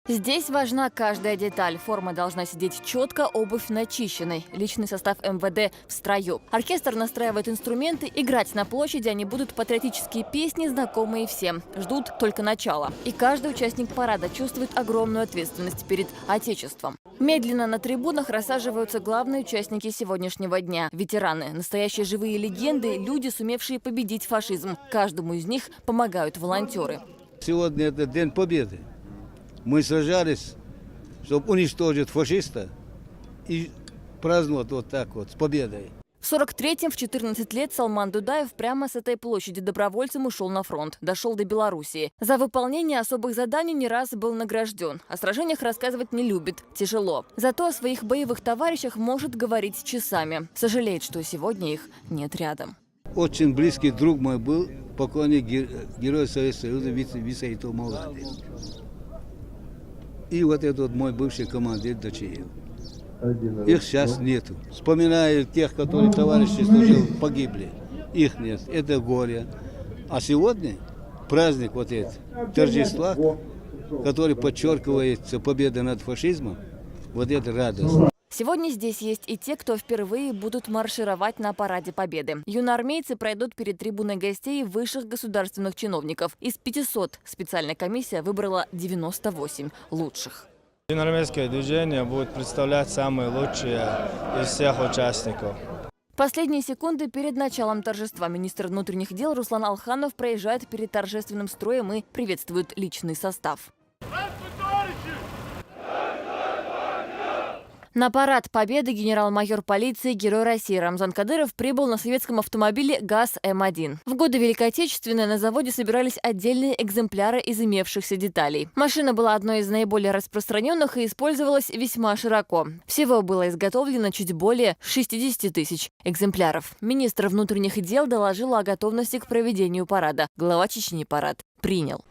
Здесь важна каждая деталь. Форма должна сидеть четко, обувь начищенной. Личный состав МВД в строю. Оркестр настраивает инструменты. Играть на площади они будут патриотические песни, знакомые всем. Ждут только начала. И каждый участник парада чувствует огромную ответственность перед Отечеством. Медленно на трибунах рассаживаются главные участники сегодняшнего дня. Ветераны. Настоящие живые легенды, люди, сумевшие победить фашизм. Каждому из них помогают волонтеры. Сегодня это День Победы. Мы сражались, чтобы уничтожить фашиста и праздновать вот так вот, с победой. В 43-м в 14 лет Салман Дудаев прямо с этой площади добровольцем ушел на фронт, дошел до Белоруссии. За выполнение особых заданий не раз был награжден. О сражениях рассказывать не любит, тяжело. Зато о своих боевых товарищах может говорить часами. Сожалеет, что сегодня их нет рядом. Очень близкий друг мой был, покойник герой Советского Союза Висаитов Мавлади. И вот этот мой бывший командир Дачиев. Их сейчас нету. Вспоминаю тех, которые товарищи служили, погибли. Их нет. Это горе. А сегодня праздник вот этот, торжества, который подчеркивается победа над фашизмом, вот это радость. Сегодня здесь есть и те, кто впервые будут маршировать на Параде Победы. Юноармейцы пройдут перед трибуной гостей высших государственных чиновников. Из 500 специальная комиссия выбрала 98 лучших. Юноармейское движение будет представлять самые лучшие из всех участников. Последние секунды перед началом торжества министр внутренних дел Руслан Алханов проезжает перед торжественным строем и приветствует личный состав. На парад Победы генерал-майор полиции, герой России Рамзан Кадыров прибыл на советском автомобиле ГАЗ-М1. В годы Великой Отечественной на заводе собирались отдельные экземпляры из имевшихся деталей. Машина была одной из наиболее распространенных и использовалась весьма широко. Всего было изготовлено чуть более 60 тысяч экземпляров. Министр внутренних дел доложил о готовности к проведению парада. Глава Чечни парад принял.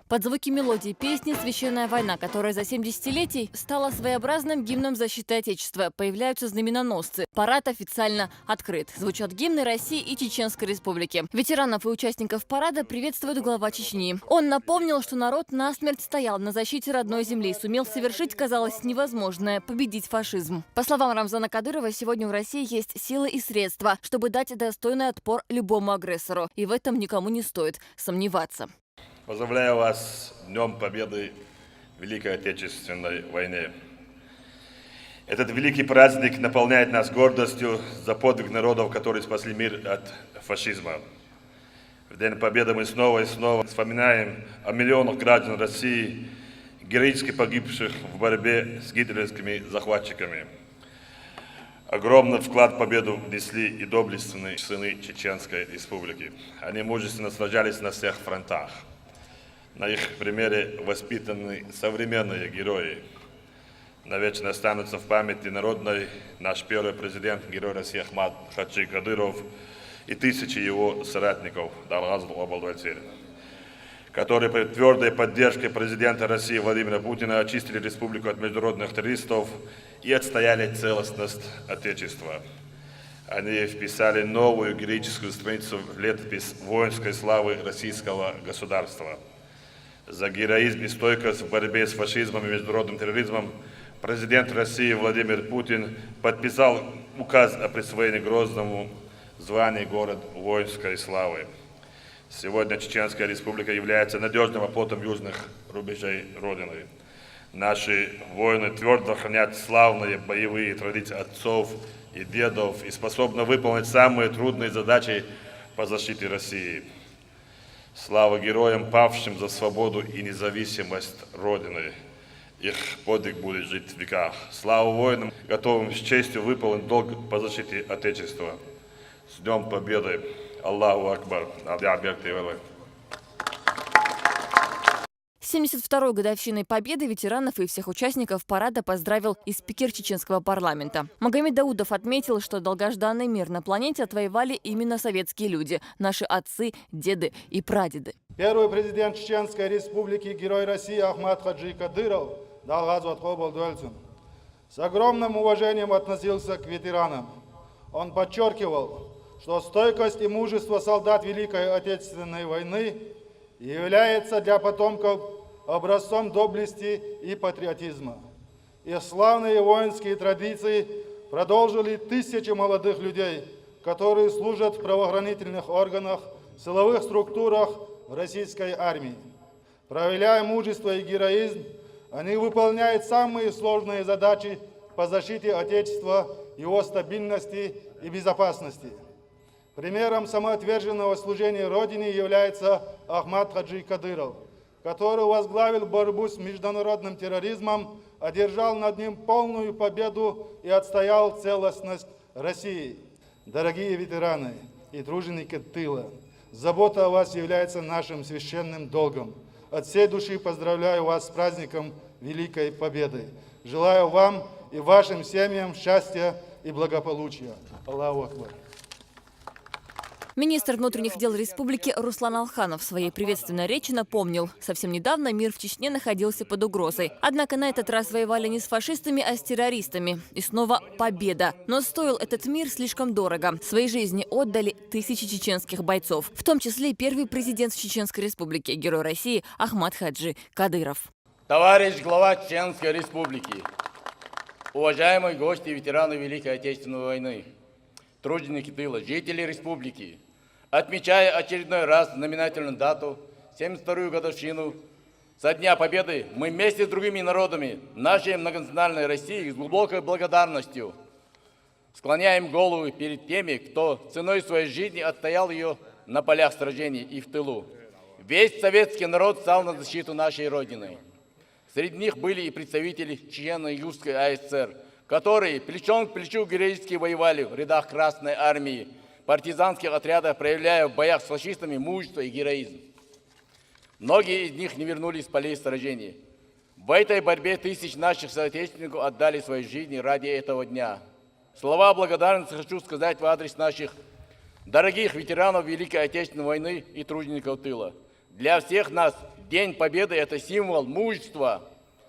Под звуки мелодии песни «Священная война», которая за 7 десятилетий стала своеобразным гимном защиты Отечества, появляются знаменоносцы. Парад официально открыт. Звучат гимны России и Чеченской Республики. Ветеранов и участников парада приветствует глава Чечни. Он напомнил, что народ насмерть стоял на защите родной земли, сумел совершить, казалось, невозможное – победить фашизм. По словам Рамзана Кадырова, сегодня в России есть силы и средства, чтобы дать достойный отпор любому агрессору. И в этом никому не стоит сомневаться. Поздравляю вас с Днем Победы в Великой Отечественной войне. Этот великий праздник наполняет нас гордостью за подвиг народов, которые спасли мир от фашизма. В День Победы мы снова и снова вспоминаем о миллионах граждан России, героически погибших в борьбе с гитлеровскими захватчиками. Огромный вклад в победу внесли и доблестные сыны Чеченской Республики. Они мужественно сражались на всех фронтах. На их примере воспитаны современные герои. Навечно останутся в памяти народной наш первый президент, герой России Ахмат Хаджи Кадыров и тысячи его соратников, которые при твердой поддержке президента России Владимира Путина очистили республику от международных террористов и отстояли целостность Отечества. Они вписали новую героическую страницу в летопись воинской славы российского государства. За героизм и стойкость в борьбе с фашизмом и международным терроризмом президент России Владимир Путин подписал указ о присвоении Грозному звания «Город воинской славы». Сегодня Чеченская Республика является надежным оплотом южных рубежей Родины. Наши воины твердо хранят славные боевые традиции отцов и дедов и способны выполнить самые трудные задачи по защите России. Слава героям, павшим за свободу и независимость Родины. Их подвиг будет жить в веках. Слава воинам, готовым с честью выполнить долг по защите Отечества. С Днем Победы! Аллаху Акбар! 72-й годовщиной Победы ветеранов и всех участников парада поздравил и спикер чеченского парламента. Магомед Даудов отметил, что долгожданный мир на планете отвоевали именно советские люди – наши отцы, деды и прадеды. Первый президент Чеченской Республики, герой России Ахмат Хаджи Кадыров с огромным уважением относился к ветеранам. Он подчеркивал, что стойкость и мужество солдат Великой Отечественной войны и является для потомков образцом доблести и патриотизма. Их славные воинские традиции продолжили тысячи молодых людей, которые служат в правоохранительных органах, силовых структурах российской армии. Проявляя мужество и героизм, они выполняют самые сложные задачи по защите Отечества, его стабильности и безопасности. Примером самоотверженного служения Родине является Ахмат Хаджи Кадыров, который возглавил борьбу с международным терроризмом, одержал над ним полную победу и отстоял целостность России. Дорогие ветераны и труженики тыла, забота о вас является нашим священным долгом. От всей души поздравляю вас с праздником Великой Победы. Желаю вам и вашим семьям счастья и благополучия. Аллаху Акбар. Министр внутренних дел республики Руслан Алханов в своей приветственной речи напомнил, совсем недавно мир в Чечне находился под угрозой. Однако на этот раз воевали не с фашистами, а с террористами. И снова победа. Но стоил этот мир слишком дорого. Свои жизни отдали тысячи чеченских бойцов. В том числе первый президент Чеченской республики, герой России Ахмат Хаджи Кадыров. Товарищ глава Чеченской республики, уважаемые гости и ветераны Великой Отечественной войны, труженики тыла, жители республики, отмечая очередной раз знаменательную дату, 72-ю годовщину со Дня Победы, мы вместе с другими народами нашей многонациональной России с глубокой благодарностью склоняем голову перед теми, кто ценой своей жизни отстоял ее на полях сражений и в тылу. Весь советский народ стал на защиту нашей Родины. Среди них были и представители Чечено-Югской АССР, которые плечом к плечу героически воевали в рядах Красной Армии, партизанских отрядах, проявляя в боях с фашистами мужество и героизм. Многие из них не вернулись с полей сражений. В этой борьбе тысяч наших соотечественников отдали свои жизни ради этого дня. Слова благодарности хочу сказать в адрес наших дорогих ветеранов Великой Отечественной войны и тружеников тыла. Для всех нас День Победы – это символ мужества,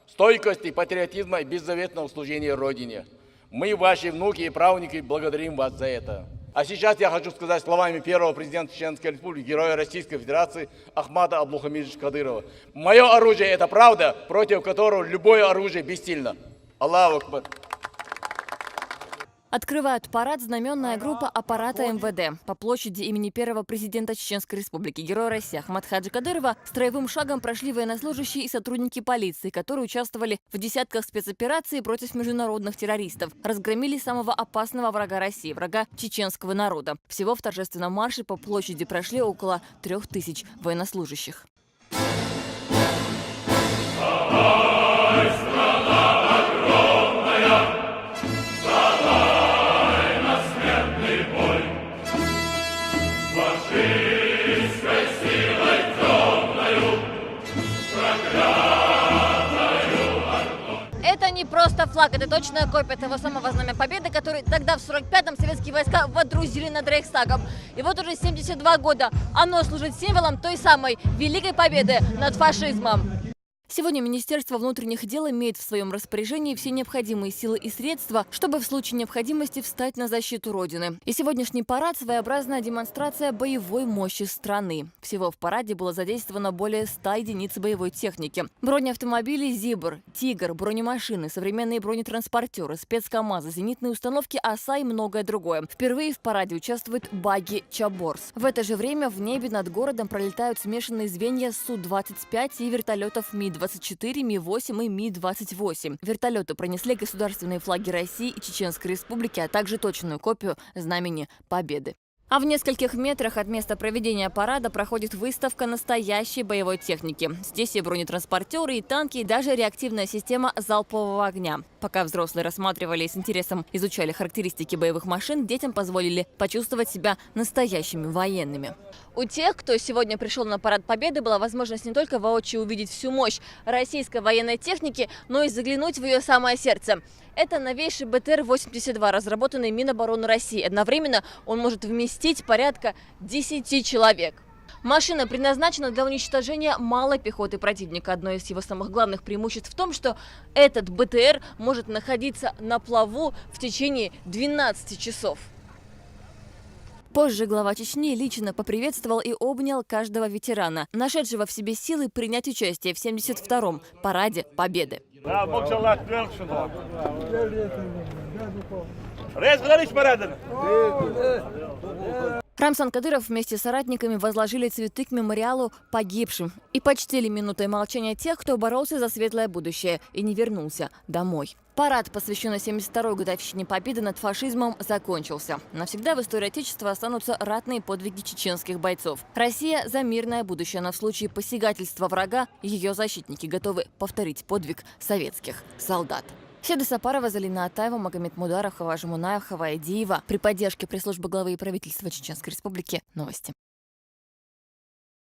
стойкости, патриотизма и беззаветного служения Родине. Мы, ваши внуки и правнуки, благодарим вас за это. А сейчас я хочу сказать словами первого президента Чеченской Республики, героя Российской Федерации Ахмата Абдулхамидовича Кадырова. Мое оружие – это правда, против которого любое оружие бессильно. Аллаху Акбар. Открывают парад знаменная группа аппарата МВД. По площади имени первого президента Чеченской Республики, героя России Ахмата Хаджи Кадырова, строевым шагом прошли военнослужащие и сотрудники полиции, которые участвовали в десятках спецопераций против международных террористов. Разгромили самого опасного врага России, врага чеченского народа. Всего в торжественном марше по площади прошли около 3000 военнослужащих. Это не просто флаг, это точная копия того самого Знамя Победы, который тогда в 45-м советские войска водрузили над Рейхстагом. И вот уже 72 года оно служит символом той самой Великой Победы над фашизмом. Сегодня Министерство внутренних дел имеет в своем распоряжении все необходимые силы и средства, чтобы в случае необходимости встать на защиту Родины. И сегодняшний парад – своеобразная демонстрация боевой мощи страны. Всего в параде было задействовано более 100 единиц боевой техники. Бронеавтомобили «Зибр», «Тигр», бронемашины, современные бронетранспортеры, спецкамазы, зенитные установки «Оса» и многое другое. Впервые в параде участвует багги «Чаборс». В это же время в небе над городом пролетают смешанные звенья Су-25 и вертолетов Ми-24, Ми-8 и Ми-28. Вертолеты пронесли государственные флаги России и Чеченской Республики, а также точную копию Знамени Победы. А в нескольких метрах от места проведения парада проходит выставка настоящей боевой техники. Здесь и бронетранспортеры, и танки, и даже реактивная система залпового огня. Пока взрослые рассматривали и с интересом изучали характеристики боевых машин, детям позволили почувствовать себя настоящими военными. У тех, кто сегодня пришел на парад Победы, была возможность не только воочию увидеть всю мощь российской военной техники, но и заглянуть в ее самое сердце. Это новейший БТР-82, разработанный Минобороны России. Одновременно он может вместить порядка 10 человек. Машина предназначена для уничтожения малой пехоты противника. Одно из его самых главных преимуществ в том, что этот БТР может находиться на плаву в течение 12 часов. Позже глава Чечни лично поприветствовал и обнял каждого ветерана, нашедшего в себе силы принять участие в 72-м параде Победы. Рамзан Кадыров вместе с соратниками возложили цветы к мемориалу погибшим и почтили минутой молчания тех, кто боролся за светлое будущее и не вернулся домой. Парад, посвященный 72-й годовщине победы над фашизмом, закончился. Навсегда в истории Отечества останутся ратные подвиги чеченских бойцов. Россия за мирное будущее, но в случае посягательства врага ее защитники готовы повторить подвиг советских солдат. Седа Сапарова, Залина Атаева, Магомед Мударов, Хава Жумунаев, Хава Идиева. При поддержке пресс-службы главы и правительства Чеченской Республики. Новости.